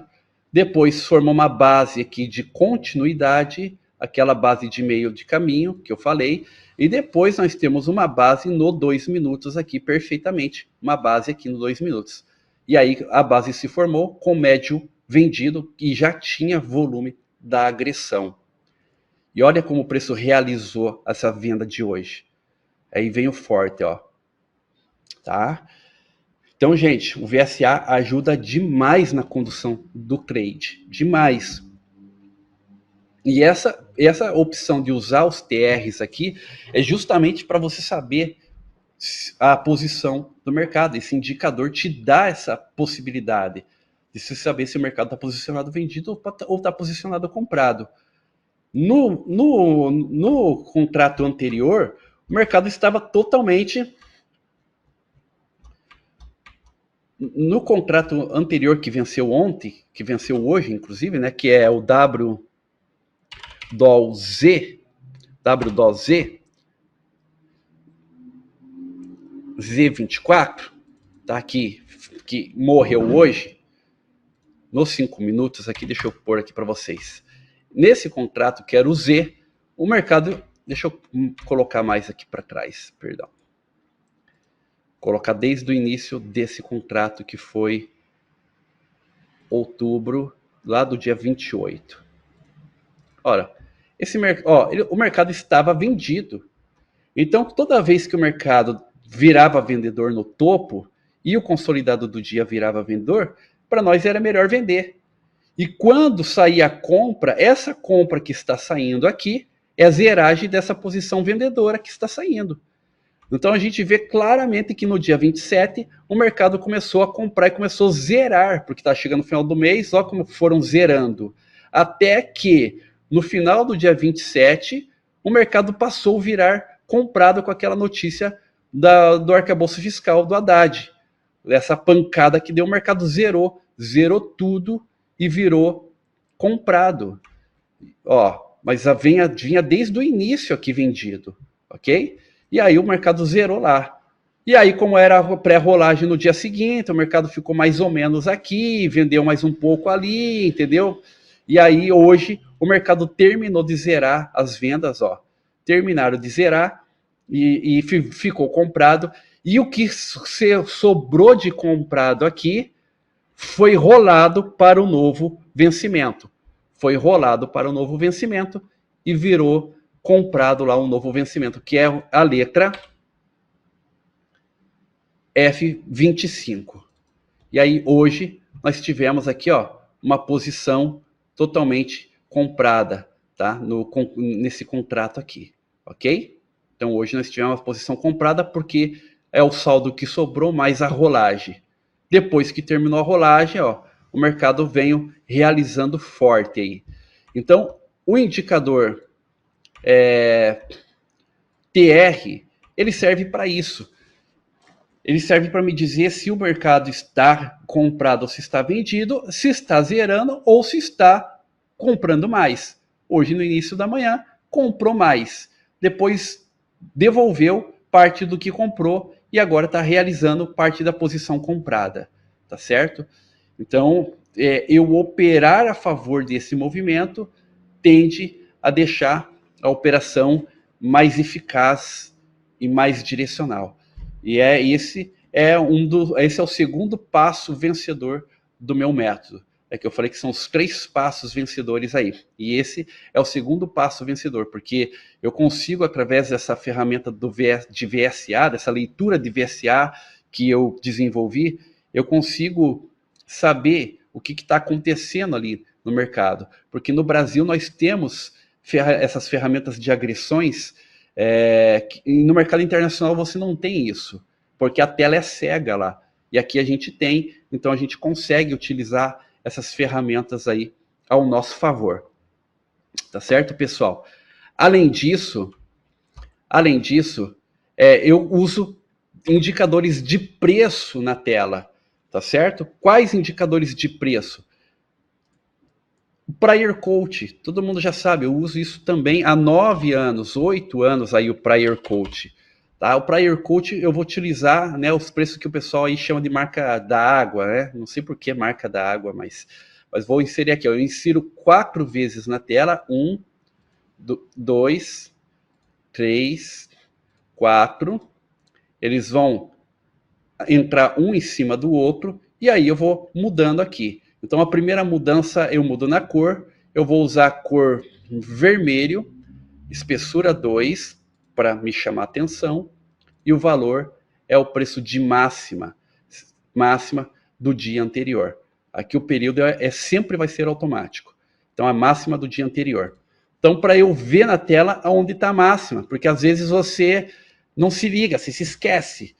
depois formou uma base aqui de continuidade, aquela base de meio de caminho que eu falei, e depois nós temos uma base no 2 minutos aqui, perfeitamente, uma base aqui no 2 minutos. E aí a base se formou com médio vendido e já tinha volume da agressão. E olha como o preço realizou essa venda de hoje. Aí vem o forte, ó. Tá? Então, gente, o VSA ajuda demais na condução do trade, demais. E essa opção de usar os TRs aqui é justamente para você saber a posição do mercado. Esse indicador te dá essa possibilidade de você saber se o mercado está posicionado vendido ou está posicionado comprado. No contrato anterior, o mercado estava totalmente... No contrato anterior que venceu ontem, que venceu hoje, inclusive, né, que é o WDOZ, Z24, tá aqui, que morreu hoje, nos 5 minutos aqui, deixa eu pôr aqui para vocês. Nesse contrato, que era o Z, o mercado, deixa eu colocar mais aqui para trás, perdão. Colocar desde o início desse contrato, que foi outubro, lá do dia 28. Ora, o mercado estava vendido. Então, toda vez que o mercado virava vendedor no topo e o consolidado do dia virava vendedor, para nós era melhor vender. E quando sair a compra, essa compra que está saindo aqui é a zeragem dessa posição vendedora que está saindo. Então a gente vê claramente que no dia 27 o mercado começou a comprar e começou a zerar, porque está chegando no final do mês, olha como foram zerando. Até que no final do dia 27 o mercado passou a virar comprado com aquela notícia do arcabouço fiscal do Haddad. Essa pancada que deu, o mercado zerou tudo e virou comprado. Mas vinha desde o início aqui vendido, ok? E aí o mercado zerou lá. E aí, como era a pré-rolagem no dia seguinte, o mercado ficou mais ou menos aqui, vendeu mais um pouco ali, entendeu? E aí, hoje, o mercado terminou de zerar as vendas, ó. Terminaram de zerar e ficou comprado. E o que sobrou de comprado aqui foi rolado para o novo vencimento. Foi rolado para o novo vencimento e virou comprado lá um novo vencimento, que é a letra F25. E aí hoje nós tivemos aqui, ó, uma posição totalmente comprada, tá? Nesse contrato aqui, ok? Então hoje nós tivemos uma posição comprada porque é o saldo que sobrou mais a rolagem. Depois que terminou a rolagem, ó, o mercado veio realizando forte aí. Então o indicador TR, ele serve para isso. Ele serve para me dizer se o mercado está comprado ou se está vendido, se está zerando ou se está comprando mais. Hoje, no início da manhã, comprou mais. Depois devolveu parte do que comprou e agora está realizando parte da posição comprada. Tá certo? Então, eu operar a favor desse movimento tende a deixar a operação mais eficaz e mais direcional. E esse é o segundo passo vencedor do meu método. É que eu falei que são os 3 passos vencedores aí. E esse é o segundo passo vencedor, porque eu consigo, através dessa ferramenta de VSA, dessa leitura de VSA que eu desenvolvi, eu consigo saber o que está acontecendo ali no mercado. Porque no Brasil nós temos essas ferramentas de agressões, e no mercado internacional você não tem isso, porque a tela é cega lá. E aqui a gente tem, então a gente consegue utilizar essas ferramentas aí ao nosso favor. Tá certo, pessoal? Além disso, eu uso indicadores de preço na tela, tá certo? Quais indicadores de preço? O Prior Coach, todo mundo já sabe, eu uso isso também há 9 anos, 8 anos aí o Prior Coach. Tá? O Prior Coach eu vou utilizar, né, os preços que o pessoal aí chama de marca da água, né? Não sei por que marca da água, mas vou inserir aqui. Ó. Eu insiro 4 vezes na tela, 1, 2, 3, 4. Eles vão entrar um em cima do outro e aí eu vou mudando aqui. Então a primeira mudança eu mudo na cor, eu vou usar a cor vermelho, espessura 2, para me chamar a atenção, e o valor é o preço de máxima do dia anterior. Aqui o período sempre vai ser automático. Então a máxima do dia anterior. Então para eu ver na tela aonde está a máxima, porque às vezes você não se liga, você se esquece.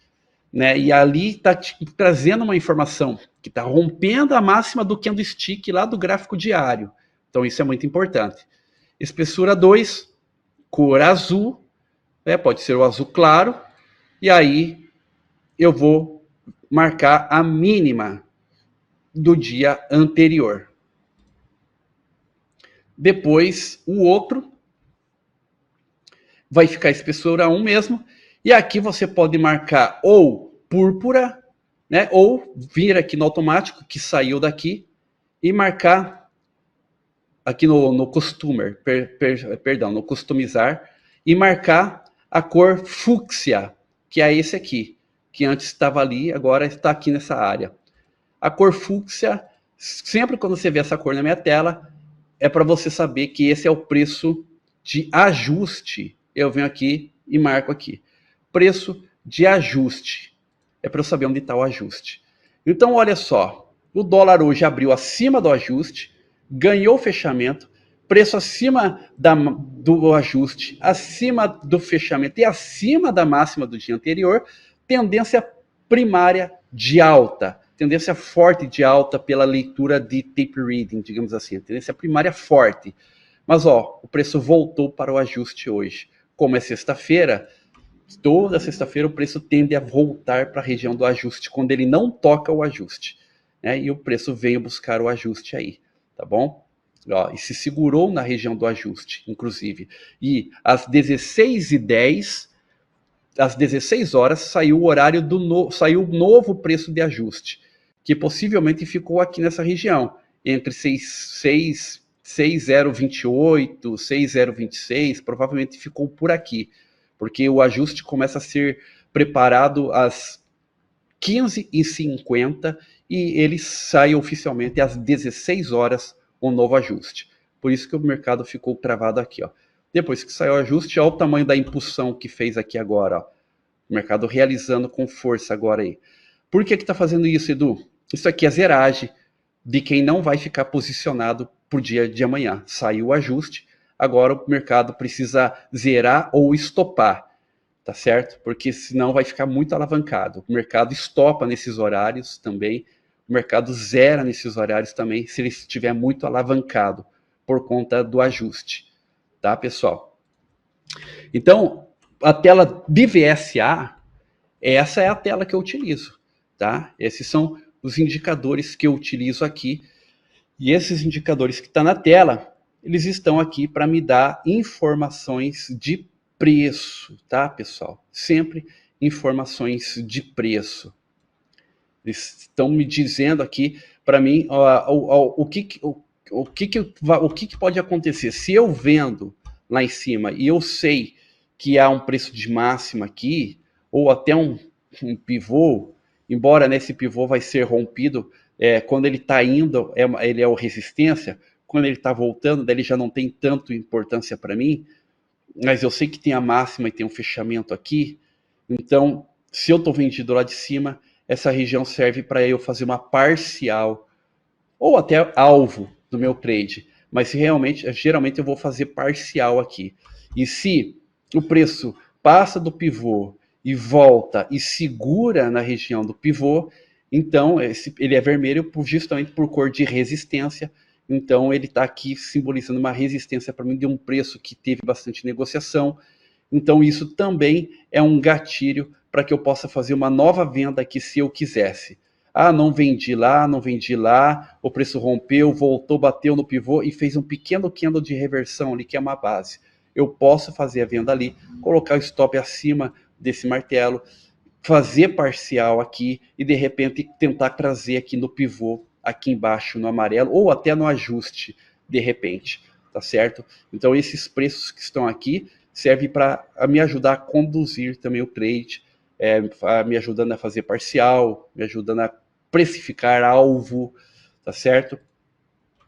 Né? E ali está trazendo uma informação que está rompendo a máxima do candlestick lá do gráfico diário. Então isso é muito importante. Espessura 2, cor azul, né? Pode ser o azul claro, e aí eu vou marcar a mínima do dia anterior. Depois o outro vai ficar espessura 1 mesmo, e aqui você pode marcar ou púrpura, né, ou vir aqui no automático, que saiu daqui, e marcar aqui no Customer, perdão, no Customizar, e marcar a cor fúcsia, que é esse aqui, que antes estava ali, agora está aqui nessa área. A cor fúcsia, sempre quando você vê essa cor na minha tela, é para você saber que esse é o preço de ajuste. Eu venho aqui e marco aqui. Preço de ajuste. É para eu saber onde está o ajuste. Então, olha só. O dólar hoje abriu acima do ajuste, ganhou o fechamento, preço acima do ajuste, acima do fechamento e acima da máxima do dia anterior, tendência primária de alta. Tendência forte de alta pela leitura de tape reading, digamos assim. Tendência primária forte. Mas, ó, o preço voltou para o ajuste hoje. Como é sexta-feira, toda sexta-feira o preço tende a voltar para a região do ajuste, quando ele não toca o ajuste. Né? E o preço veio buscar o ajuste aí, tá bom? Ó, e se segurou na região do ajuste, inclusive. E às 16h10, às 16 horas, saiu o horário saiu o novo preço de ajuste, que possivelmente ficou aqui nessa região, entre 6,028, 6,026, provavelmente ficou por aqui, porque o ajuste começa a ser preparado às 15h50 e ele sai oficialmente às 16 horas um novo ajuste. Por isso que o mercado ficou travado aqui, ó. Depois que saiu o ajuste, olha o tamanho da impulsão que fez aqui agora, ó. O mercado realizando com força agora aí. Por que está fazendo isso, Edu? Isso aqui é zeragem de quem não vai ficar posicionado para o dia de amanhã. Saiu o ajuste, agora o mercado precisa zerar ou estopar, tá certo? Porque senão vai ficar muito alavancado. O mercado estopa nesses horários também, o mercado zera nesses horários também, se ele estiver muito alavancado por conta do ajuste, tá, pessoal? Então, a tela de VSA, essa é a tela que eu utilizo, tá? Esses são os indicadores que eu utilizo aqui. E esses indicadores que estão na tela, eles estão aqui para me dar informações de preço, tá, pessoal? Sempre informações de preço. Eles estão me dizendo aqui para mim o que pode acontecer. Se eu vendo lá em cima e eu sei que há um preço de máxima aqui, ou até um pivô, embora nesse pivô vai ser rompido, quando ele está indo, ele é o resistência, quando ele está voltando, daí ele já não tem tanto importância para mim, mas eu sei que tem a máxima e tem um fechamento aqui, então, se eu estou vendido lá de cima, essa região serve para eu fazer uma parcial, ou até alvo do meu trade, mas se geralmente eu vou fazer parcial aqui. E se o preço passa do pivô e volta e segura na região do pivô, então ele é vermelho justamente por cor de resistência. Então ele está aqui simbolizando uma resistência para mim de um preço que teve bastante negociação. Então isso também é um gatilho para que eu possa fazer uma nova venda aqui se eu quisesse. Ah, não vendi lá, o preço rompeu, voltou, bateu no pivô e fez um pequeno candle de reversão ali, que é uma base. Eu posso fazer a venda ali, colocar o stop acima desse martelo, fazer parcial aqui e de repente tentar trazer aqui no pivô, aqui embaixo no amarelo, ou até no ajuste, de repente, tá certo? Então esses preços que estão aqui servem para me ajudar a conduzir também o trade, me ajudando a fazer parcial, me ajudando a precificar alvo, tá certo?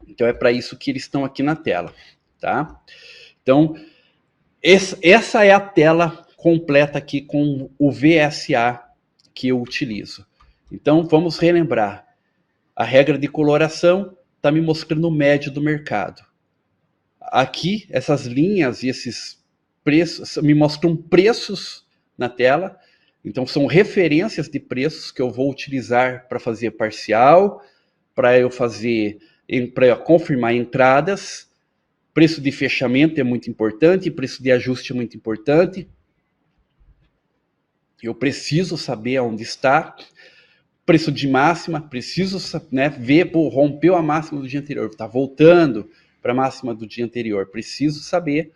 Então é para isso que eles estão aqui na tela, tá? Então essa é a tela completa aqui com o VSA que eu utilizo. Então vamos relembrar. A regra de coloração está me mostrando o médio do mercado. Aqui essas linhas e esses preços me mostram preços na tela. Então são referências de preços que eu vou utilizar para fazer parcial, para eu confirmar entradas. Preço de fechamento é muito importante, preço de ajuste é muito importante. Eu preciso saber onde está. Preço de máxima, preciso, né, ver, rompeu a máxima do dia anterior, está voltando para a máxima do dia anterior, preciso saber.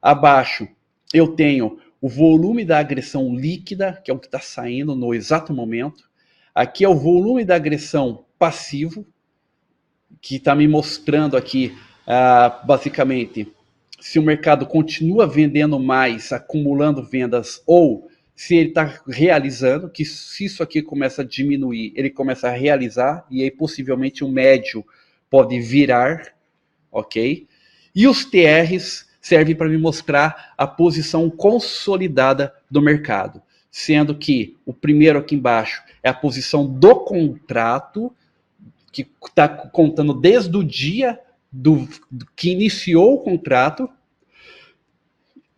Abaixo eu tenho o volume da agressão líquida, que é o que está saindo no exato momento. Aqui é o volume da agressão passivo, que está me mostrando aqui, basicamente, se o mercado continua vendendo mais, acumulando vendas, ou se ele está realizando, que se isso aqui começa a diminuir, ele começa a realizar, e aí possivelmente o médio pode virar, ok? E os TRs servem para me mostrar a posição consolidada do mercado, sendo que o primeiro aqui embaixo é a posição do contrato, que está contando desde o dia que iniciou o contrato.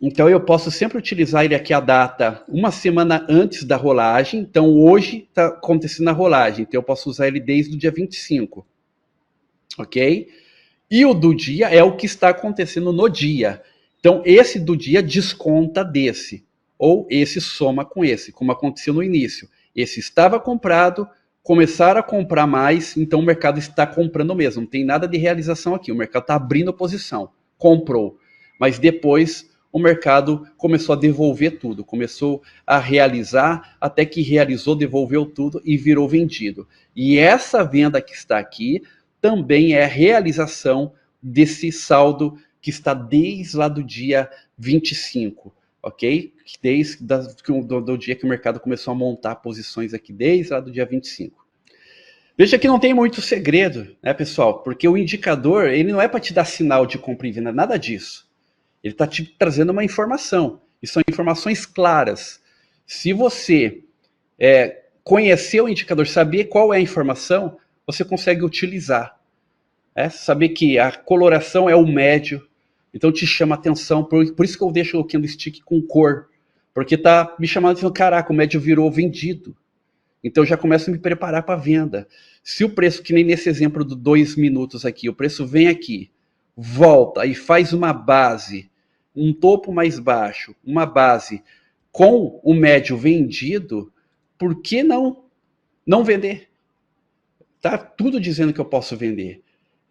Então eu posso sempre utilizar ele aqui a data uma semana antes da rolagem. Então hoje está acontecendo a rolagem, então eu posso usar ele desde o dia 25, ok? E o do dia é o que está acontecendo no dia. Então esse do dia desconta desse, ou esse soma com esse, como aconteceu no início. Esse estava comprado, começaram a comprar mais, então o mercado está comprando mesmo. Não tem nada de realização aqui, o mercado está abrindo posição, comprou. Mas depois o mercado começou a devolver tudo, começou a realizar, até que realizou, devolveu tudo e virou vendido. E essa venda que está aqui também é a realização desse saldo que está desde lá do dia 25, ok? Desde do dia que o mercado começou a montar posições aqui, desde lá do dia 25. Veja que não tem muito segredo, né, pessoal? Porque o indicador, ele não é para te dar sinal de compra e venda, nada disso. Ele está te trazendo uma informação. E são informações claras. Se você conhecer o indicador, saber qual é a informação, você consegue utilizar. Saber que a coloração é o médio, então te chama atenção. Por isso que eu deixo o candlestick com cor. Porque tá me chamando a atenção, caraca, o médio virou vendido. Então eu já começo a me preparar para a venda. Se o preço, que nem nesse exemplo do 2 minutos aqui, o preço vem aqui, volta e faz uma base, um topo mais baixo, uma base com o médio vendido, por que não vender? Tá tudo dizendo que eu posso vender.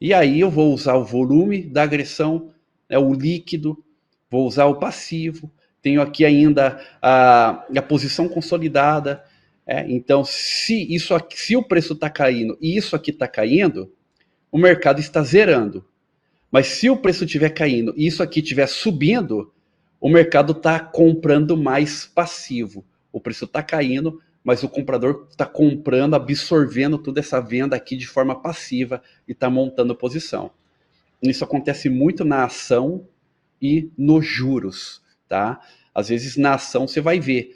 E aí eu vou usar o volume da agressão, o líquido, vou usar o passivo, tenho aqui ainda a posição consolidada. Então, se o preço está caindo e isso aqui está caindo, o mercado está zerando. Mas se o preço estiver caindo e isso aqui estiver subindo, o mercado está comprando mais passivo. O preço está caindo, mas o comprador está comprando, absorvendo toda essa venda aqui de forma passiva e está montando posição. Isso acontece muito na ação e nos juros, tá? Às vezes na ação você vai ver,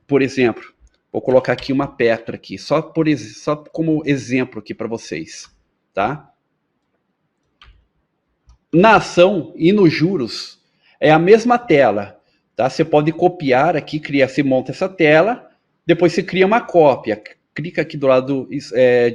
por exemplo, vou colocar aqui uma Petra aqui, só como exemplo aqui para vocês, tá? Na ação e nos juros é a mesma tela, tá? Você pode copiar aqui, você monta essa tela, depois você cria uma cópia, clica aqui do lado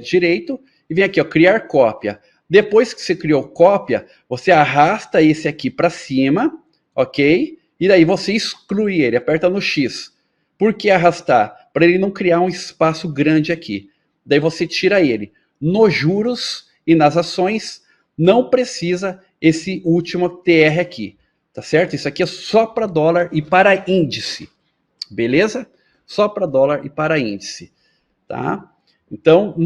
direito e vem aqui, ó, criar cópia. Depois que você criou cópia, você arrasta esse aqui para cima, ok? E daí você exclui ele, aperta no X. Por que arrastar? Para ele não criar um espaço grande aqui. Daí você tira ele. Nos juros e nas ações, não precisa esse último TR aqui, tá certo? Isso aqui é só para dólar e para índice, beleza? Só para dólar e para índice, tá? Então,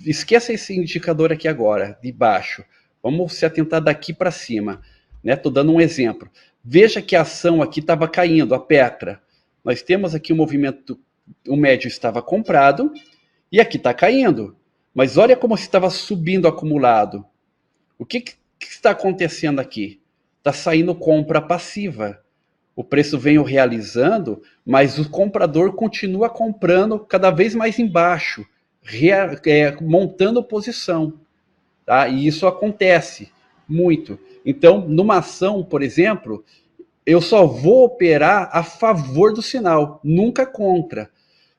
esqueça esse indicador aqui agora, de baixo. Vamos se atentar daqui para cima, né? Tô dando um exemplo. Veja que a ação aqui estava caindo, a Petra. Nós temos aqui o movimento, o médio estava comprado e aqui está caindo. Mas olha como estava subindo acumulado. O que está acontecendo aqui? Está saindo compra passiva. O preço vem realizando, mas o comprador continua comprando cada vez mais embaixo, montando posição. Tá? E isso acontece muito. Então, numa ação, por exemplo, eu só vou operar a favor do sinal, nunca contra.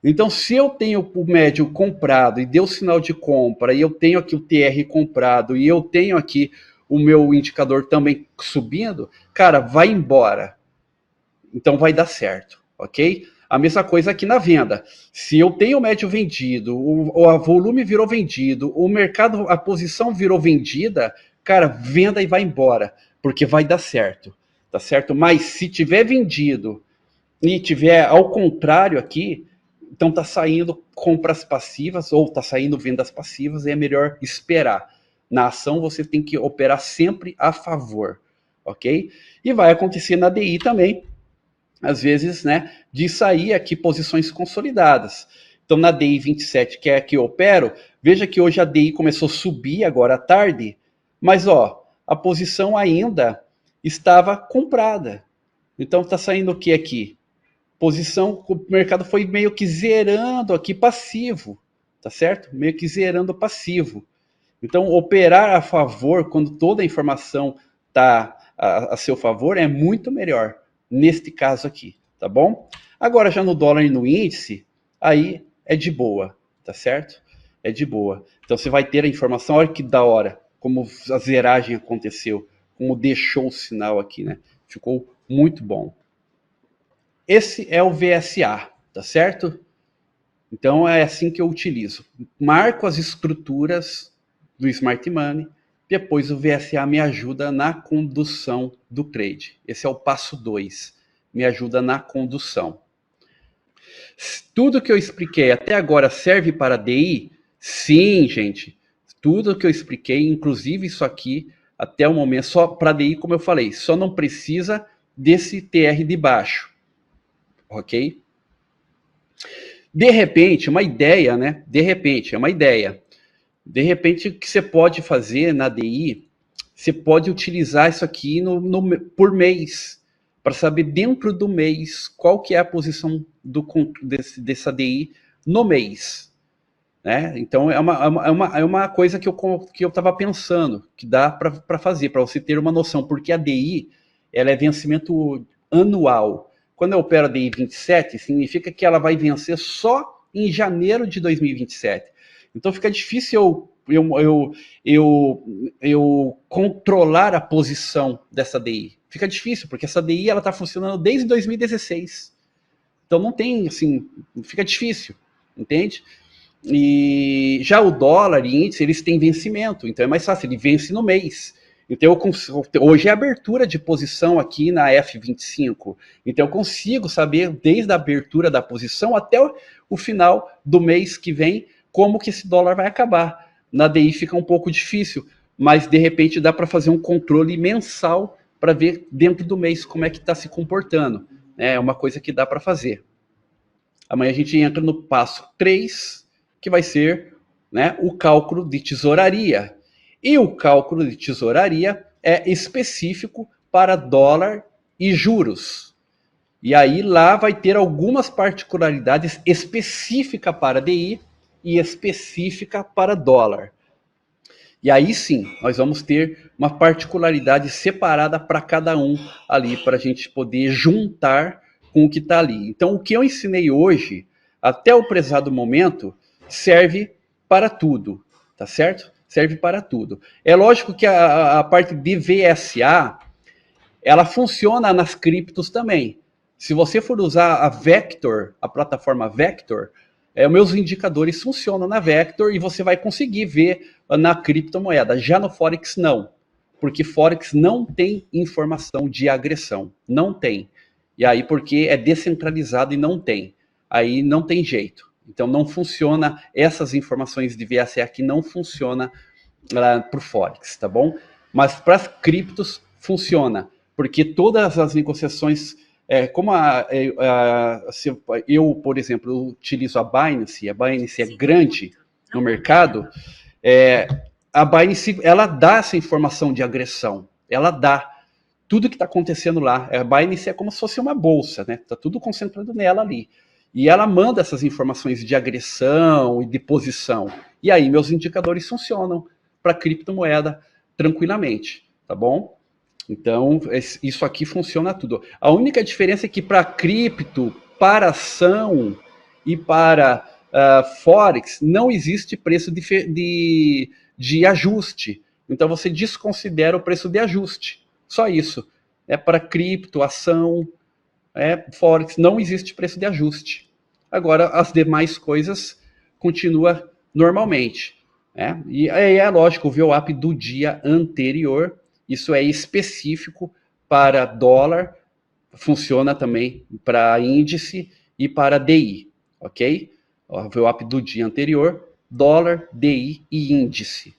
Então, se eu tenho o médio comprado e deu sinal de compra, e eu tenho aqui o TR comprado, e eu tenho aqui o meu indicador também subindo, cara, vai embora. Então vai dar certo, ok? A mesma coisa aqui na venda. Se eu tenho o médio vendido, o volume virou vendido, o mercado, a posição virou vendida, cara, venda e vai embora, porque vai dar certo, tá certo? Mas se tiver vendido e tiver ao contrário aqui, então tá saindo compras passivas ou tá saindo vendas passivas, e é melhor esperar. Na ação você tem que operar sempre a favor, ok? E vai acontecer na DI também, às vezes, né, de sair aqui posições consolidadas. Então, na DI 27, que é a que eu opero, veja que hoje a DI começou a subir agora à tarde, mas ó, a posição ainda estava comprada. Então, está saindo o que aqui? Posição, o mercado foi meio que zerando aqui passivo, tá certo? Meio que zerando passivo. Então, operar a favor, quando toda a informação está a seu favor, é muito melhor neste caso aqui, tá bom? Agora, já no dólar e no índice, aí é de boa, tá certo? É de boa. Então, você vai ter a informação, olha que da hora, como a zeragem aconteceu, como deixou o sinal aqui, né? Ficou muito bom. Esse é o VSA, tá certo? Então, é assim que eu utilizo. Marco as estruturas do Smart Money, depois o VSA me ajuda na condução do trade. Esse é o passo 2, me ajuda na condução. Tudo que eu expliquei até agora serve para DI? Sim, gente. Tudo que eu expliquei, inclusive isso aqui, até o momento, só para DI, como eu falei, só não precisa desse TR de baixo, ok? De repente, uma ideia, né? De repente, é uma ideia. De repente, o que você pode fazer na DI, você pode utilizar isso aqui por mês, para saber dentro do mês qual que é a posição dessa DI no mês. Né? Então, é uma coisa que eu estava pensando, que dá para fazer, para você ter uma noção, porque a DI ela é vencimento anual. Quando eu opero a DI 27, significa que ela vai vencer só em janeiro de 2027. Então, fica difícil eu controlar a posição dessa DI. Fica difícil, porque essa DI ela está funcionando desde 2016. Então, não tem, assim, fica difícil, entende? E já o dólar e índice, eles têm vencimento, então é mais fácil, ele vence no mês. Então, hoje é abertura de posição aqui na F25. Então, eu consigo saber, desde a abertura da posição até o final do mês que vem, como que esse dólar vai acabar. Na DI fica um pouco difícil, mas de repente dá para fazer um controle mensal para ver dentro do mês como é que está se comportando. É uma coisa que dá para fazer. Amanhã a gente entra no passo 3, que vai ser, né, o cálculo de tesouraria. E o cálculo de tesouraria é específico para dólar e juros. E aí lá vai ter algumas particularidades específicas para DI e específica para dólar. E aí sim, nós vamos ter uma particularidade separada para cada um ali, para a gente poder juntar com o que está ali. Então, o que eu ensinei hoje, até o prezado momento, serve para tudo, tá certo? Serve para tudo. É lógico que a parte de VSA, ela funciona nas criptos também. Se você for usar a Vector, a plataforma Vector, os meus indicadores funcionam na Vector e você vai conseguir ver na criptomoeda. Já no Forex, não. Porque Forex não tem informação de agressão. Não tem. E aí, porque é descentralizado e não tem. Aí não tem jeito. Então, não funciona essas informações de VSA que não funciona para o Forex, tá bom? Mas para as criptos funciona, porque todas as negociações, como eu, por exemplo, utilizo a Binance é grande no mercado, a Binance ela dá essa informação de agressão, ela dá tudo que está acontecendo lá. A Binance é como se fosse uma bolsa, né? Está tudo concentrado nela ali. E ela manda essas informações de agressão e de posição. E aí meus indicadores funcionam para criptomoeda tranquilamente, tá bom? Então, isso aqui funciona tudo. A única diferença é que para cripto, para ação e para Forex, não existe preço de ajuste. Então, você desconsidera o preço de ajuste. Só isso. Para cripto, ação, Forex, não existe preço de ajuste. Agora, as demais coisas continua normalmente. E aí é lógico, o VWAP do dia anterior, isso é específico para dólar, funciona também para índice e para DI, ok? O VWAP do dia anterior, dólar, DI e índice.